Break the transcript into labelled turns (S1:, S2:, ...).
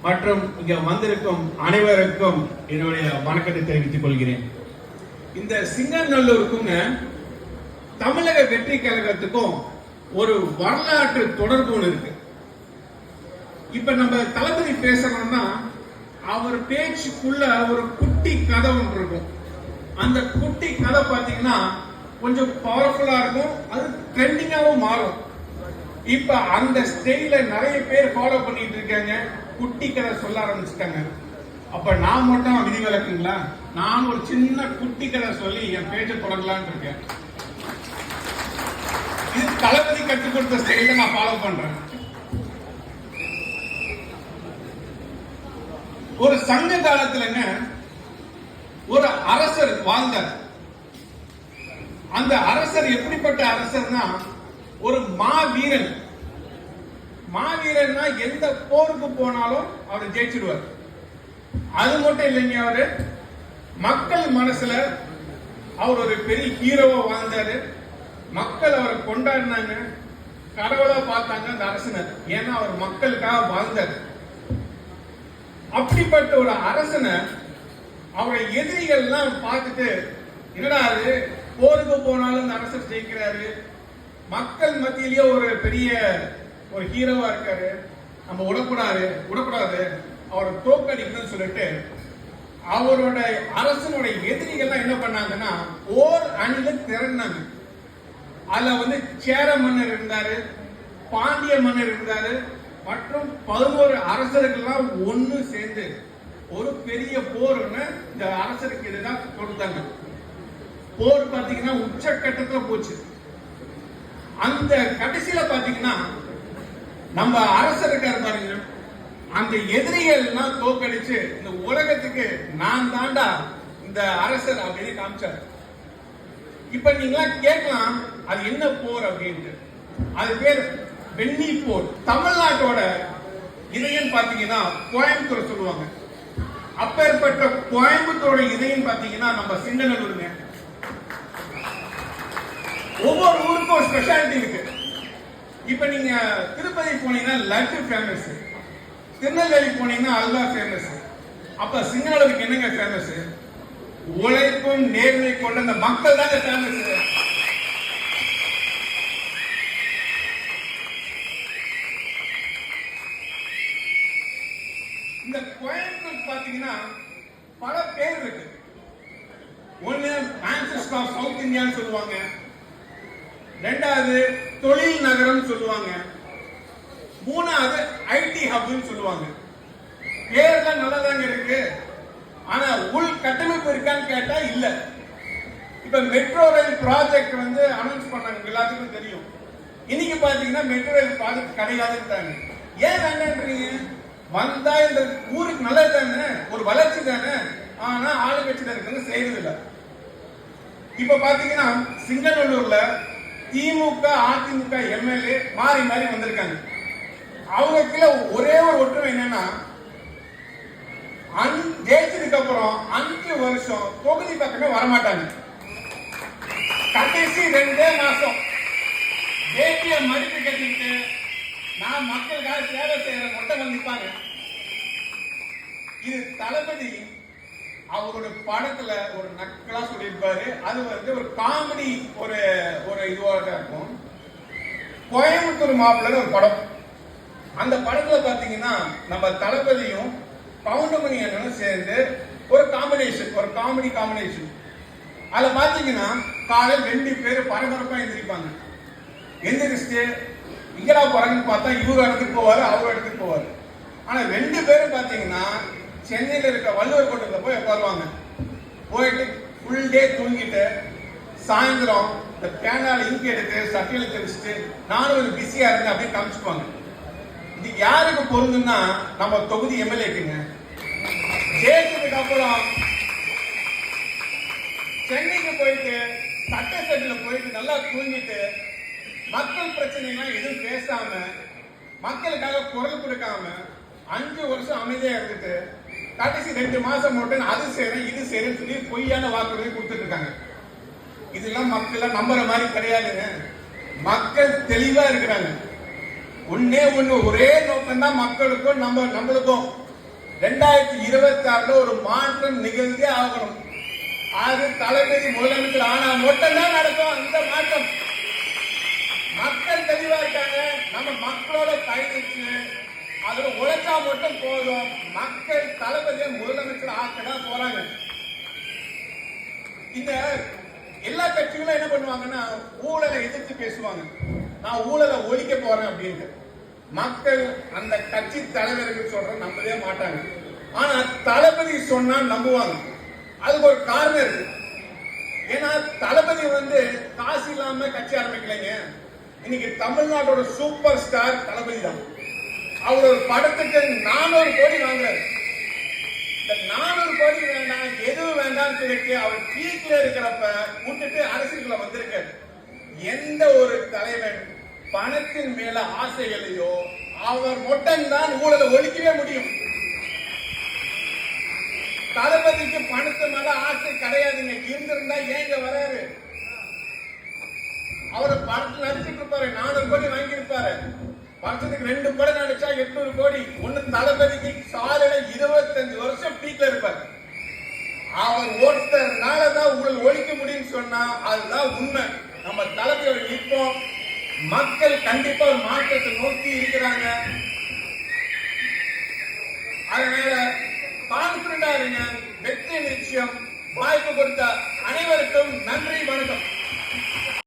S1: மற்றும் இங்க வந்திருக்கும் அனைவருக்கும் என்னுடைய வணக்கத்தை தெரிவித்துக் கொள்கிறேன். இந்த சிங்கநல்லூருக்கும் தமிழக வெற்றி கழகத்துக்கும் ஒரு வரலாற்று தொடர்பு ஒன்று இருக்கு. இப்ப நம்ம தளபதி பேசணும்னா அவர் பேச்சுக்குள்ள ஒரு குட்டி கதை ஒன்று இருக்கும். அந்த குட்டி கதை பாத்தீங்கன்னா கொஞ்சம் பவர்ஃபுல்லா இருக்கும், அது ட்ரெண்டிங்காவும் மாறும். இப்ப அந்த ஸ்டைல நிறைய பேர் ஃபாலோ பண்ணிட்டு இருக்காங்க, குட்டி கதை சொல்ல ஆரம்பிச்சுட்டாங்க. அப்ப நான் மட்டும் விதிவிலக்குங்களா? நான் ஒரு சின்ன குட்டி கதை சொல்லி என் பேச்சை தொடங்கலான்னு இருக்கேன். இது தளபதி கற்றுக் கொடுத்த ஸ்டைல நான் ஃபாலோ பண்றேன். ஒரு சங்க காலத்துலங்க ஒரு அரசர் வாழ்ந்தார். அந்த அரசர் எப்படிப்பட்ட அரசர்னா ஒரு மாவீரன். மாவீரன்னா எந்த போருக்கு போனாலும் அவர் ஜெயிச்சிடுவார். அது மட்டும் இல்லைங்க, அவரு மக்கள் மனசுல அவர் ஒரு பெரிய ஹீரோவா வாழ்ந்தாரு. மக்கள் அவரை கொண்டாடினாங்க, கடவுளா பார்த்தாங்க அந்த அரசனர். ஏன்னா அவர் மக்களுக்காக வாழ்ந்தார். அப்படிப்பட்ட ஒரு அரசனை அவருடைய எதிரிகள் எல்லாம் பார்த்துட்டு, என்னடா அது போருக்கு போனாலும் அந்த அரசர் ஜெயிக்கிறாரு, மக்கள் மத்தியிலேயே ஒரு பெரிய ஒரு ஹீரோவா இருக்காரு, நம்ம விடக்கூடாது அவரை தோக்கடிக்கணும்னு சொல்லிட்டு அவரோட அரசனுடைய எதிரிகள்லாம் என்ன பண்ணாங்கன்னா ஓர் அணில திரண்டாங்க. அதுல சேர மன்னர் இருந்தாரு, பாண்டிய மன்னர் இருந்தாரு, மற்றும் 11 அரசர்கள்லாம் ஒன்னு சேர்ந்து ஒரு பெரிய போர் இந்த அரசருக்கு எதிராக கொடுத்தாங்க. போர் பாத்தீங்கன்னா உச்சக்கட்டத்துல போச்சு. அந்த கடைசியில பாத்தீங்கன்னா நம்ம அரசர் இருக்காரு பாருங்க, அந்த எதிரிகள் எல்லாம் தோக்கடிச்சு இந்த உலகத்துக்கு நான் தாண்டா இந்த அரசர் அப்படின்னு காமிச்சார். இப்ப நீங்க கேட்கலாம் அது என்ன போர் அப்படின்ட்டு. அது பேர் வெண்ணி போர். தமிழ்நாட்டோட இதயம் பாத்தீங்கன்னா கோயம்புத்தூர் சொல்லுவாங்க. அப்பேற்பட்ட கோயம்புத்தூரோட இதயம் பாத்தீங்கன்னா நம்ம சிங்கநல்லூருங்க. ஒவ்வொரு ஊருக்கும் ஒரு ஸ்பெஷாலிட்டி இருக்கு. இப்ப நீங்க திருப்பதி போனீங்கன்னா லட்டு ஃபேமஸ், திருநெல்வேலி போனீங்கன்னா அல்வா ஃபேமஸ். அப்ப சிங்கநல்லூருக்கு என்னங்க ஃபேமஸ்? உழைப்பும் நேர்மை கொண்ட அந்த மக்கள் தாங்க ஃபேமஸ். இந்த கோயம்புத்தூர் பாத்தீங்கன்னா பல பேர் இருக்கு. ஒன்னு மான்செஸ்டர் ஆஃப் சவுத் இந்தியான்னு சொல்லுவாங்க, ரெண்டாவது தொழில் நகரம் சொல்லுவாங்க, மூணாவது ஐடி ஹப்னு சொல்லுவாங்க. பேர்லாம் நல்லதாங்க இருக்கு, ஆனா உள் கட்டமைப்பு இருக்கான்னு கேட்டா இல்ல. இப்ப மெட்ரோ ரயில் ப்ராஜெக்ட் அனௌன்ஸ் பண்ணாங்க, எல்லாத்துக்கும் தெரியும். இன்னைக்கு பாத்தீங்கன்னா மெட்ரோ ரயில் ப்ராஜெக்ட் கிடையாதுன்றாங்க. ஏன் வேண்டான்றீங்க? வந்தா இந்த ஊருக்கு நல்லது தானே, ஒரு வளர்ச்சி தானே. ஆனா ஆளுங்கட்சியில இருக்கிறது செய்யறது இல்ல. இப்ப பாத்தீங்கன்னா சிங்கநல்லூர்ல திமுக அதிமுக எம்எல்ஏ மாறி மாறி வந்திருக்காங்க. அவங்களுக்குள்ள ஒரே ஒரு ஒற்றுமை என்னன்னா, ஜெயிச்சதுக்கு அப்புறம் 5 வருஷம் தொகுதி பக்கமே வரமாட்டாங்க. கடைசி 2 மாசம் வேட்டிய மடிப்பு கட்டிட்டு நான் மக்களுக்காக சேவை செய்யற மொட்டை நிற்பாங்க. இது தளபதி அவரோட படத்துல ஒரு நக்கலா சொல்லியிருப்பாரு. அது ஒரு காமெடி ஒரு இதுவாக இருக்கும். கோயம்புத்தூர் மாப்பிள்ளை ஒரு படம். அந்த படத்துல பாத்தீங்கன்னா நம்ம தளபதியும் பவுண்டமணி அண்ணனும் சேர்ந்து ஒரு காமெடி காம்பினேஷன். அதுல பாத்தீங்கன்னா காலையில் 2 பேர் பரபரப்பா எந்திரிப்பாங்க. எந்திரிச்சு இங்கடா போறாங்கன்னு பார்த்தா இவரு இடத்துக்கு போவாரு, அவரு இடத்துக்கு போவாரு. ஆனா 2 பேரும் பாத்தீங்கன்னா சென்னையில இருக்க வள்ளுவர் கோட்டத்துல போய் உட்காருவாங்க. போயிட்டு ஃபுல் டே தூங்கிட்டு சாயந்தரம் இந்த பேனால இங்க் எடுத்து சட்டையில தெரிச்சுட்டு நானும் ஒரு பிஸியா இருந்தேன் அப்படின்னு காமிச்சுப்பாங்க. இது யாருக்கு பொருந்துன்னா நம்ம தொகுதி எம்எல்ஏக்குங்க. ஜெயிச்சதுக்கு அப்புறம் சென்னைக்கு போயிட்டு சட்டசபையில போயிட்டு நல்லா தூங்கிட்டு மக்கள் பிரச்சனைலாம் எதுவும் பேசாம மக்களுக்காக குரல் கொடுக்காம 5 வருஷம் அமைதியா இருந்துட்டு கடைசி 2 மாசம் மட்டும் அது செய்யறேன் இது செய்யறேன்னு சொல்லி பொய்யான வாக்குறுதி கொடுத்துட்டு இருக்காங்க. இதெல்லாம் மக்கள் நம்புற மாதிரி கிடையாதுங்க. மக்கள் தெளிவா இருக்கிறாங்க. ஒன்னே ஒண்ணு, ஒரே நோக்கம் தான் மக்களுக்கும் நம்மளுக்கும். 2026 ஒரு மாற்றம் நிகழ்ந்தே ஆகணும். அது தளபதி முதலமைச்சர் ஆனா மட்டும்தான் நடக்கும் அந்த மாற்றம். மக்கள் தெளிவா இருக்காங்க. நம்ம மக்களோட பயணிச்சு அதுல உழைச்சா மட்டும் போதும். மக்கள் தளபதியை முதலமைச்சர் ஆக்கதான் போறாங்க. இந்த எல்லா கட்சிகளும் என்ன பண்ணுவாங்கன்னா ஊழலை எதிர்த்து பேசுவாங்க. நான் ஊழலை ஒழிக்க போறேன் அப்படின்னு. மக்கள் அந்த கட்சி தலைவர்கள் சொல்ற நம்பவே மாட்டாங்க. ஆனா தளபதி சொன்னா நம்புவாங்க. அதுக்கு ஒரு காரணம் இருக்கு. ஏன்னா தளபதி காசு இல்லாம கட்சி ஆரம்பிக்கலைங்க. இன்னைக்கு தமிழ்நாட்டோட சூப்பர் ஸ்டார் தளபதி தான். அவர் ஒரு படத்துக்கு 400 கோடி வாங்குறாரு. இந்த 400 கோடி வேண்டாம், எதுவும் வேண்டாம்னு சொல்லிட்டு அவர் பீக்ல இருக்கிறப்ப விட்டுட்டு அரசியலுக்குள்ள வந்திருக்காரு. எந்த ஒரு தலைவன் பணத்தின் மேல ஆசைகளையோ அவர் மட்டும்தான் ஊழலை ஒழிக்கவே முடியும். தளபதிக்கு பணத்து மேல ஆசை கிடையாதுங்க. இருந்திருந்தா ஏங்க வராரு? அவரை படத்தில் நடிச்சிட்டு இருப்பாரு. 400 கோடி வாங்கி இருப்பாரு. வருஷத்துக்கு 2 படம் நடிச்சா 800 கோடி. ஒண்ணு தளபதிக்கு சாலையில 25 வருஷம் பீக்ல இருப்பார். அவர் ஒருத்தர்னாலதான் ஊழல் ஒழிக்க முடியும்னு சொன்னா அதுதான் உண்மை. நம்ம தளபதியோட நிற்போம். மக்கள் கண்டிப்பா ஒரு மாற்றத்தை நோக்கி இருக்கிறாங்க. அதனால கான்பிடண்டா இருங்க. வெற்றி நிச்சயம். வாய்ப்பு கொடுத்த அனைவருக்கும் நன்றி, வணக்கம்.